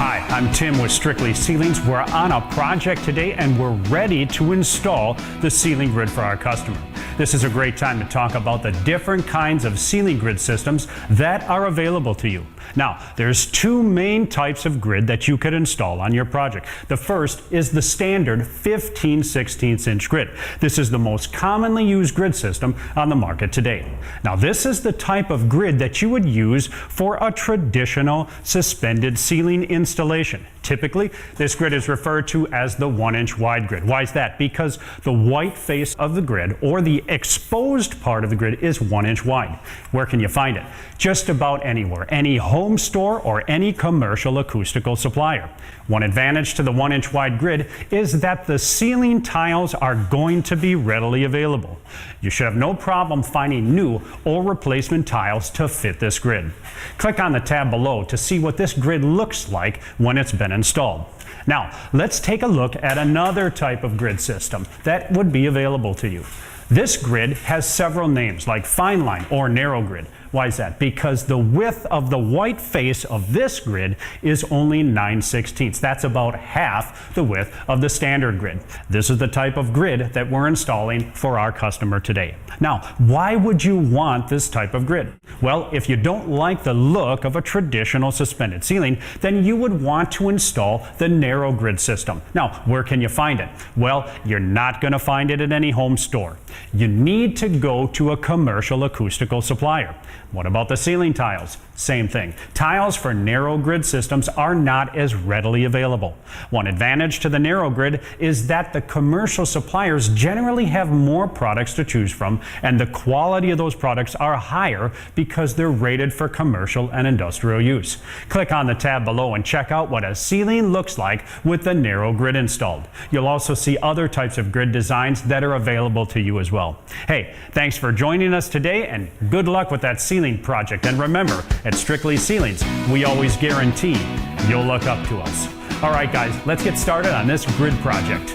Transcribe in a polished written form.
Hi, I'm Tim with Strictly Ceilings. We're on a project today and we're ready to install the ceiling grid for our customer. This is a great time to talk about the different kinds of ceiling grid systems that are available to you. Now, there's two main types of grid that you could install on your project. The first is the standard 15/16 inch grid. This is the most commonly used grid system on the market today. Now, this is the type of grid that you would use for a traditional suspended ceiling installation. Typically, this grid is referred to as the 1-inch wide grid. Why is that? Because the white face of the grid, or the exposed part of the grid, is 1 inch wide. Where can you find it? Just about anywhere. Any home store or any commercial acoustical supplier. One advantage to the 1-inch wide grid is that the ceiling tiles are going to be readily available. You should have no problem finding new or replacement tiles to fit this grid. Click on the tab below to see what this grid looks like when it's been installed. Now, let's take a look at another type of grid system that would be available to you. This grid has several names, like fine line or narrow grid. Why is that? Because the width of the white face of this grid is only 9/16. That's about half the width of the standard grid. This is the type of grid that we're installing for our customer today. Now, why would you want this type of grid? Well, if you don't like the look of a traditional suspended ceiling, then you would want to install the narrow grid system. Now, where can you find it? Well, you're not going to find it at any home store. You need to go to a commercial acoustical supplier. What about the ceiling tiles? Same thing. Tiles for narrow grid systems are not as readily available. One advantage to the narrow grid is that the commercial suppliers generally have more products to choose from, and the quality of those products are higher because they're rated for commercial and industrial use. Click on the tab below and check out what a ceiling looks like with the narrow grid installed. You'll also see other types of grid designs that are available to you as well. Hey, thanks for joining us today, and good luck with that ceiling project. And remember, at Strictly Ceilings, we always guarantee you'll look up to us. All right, guys, let's get started on this grid project.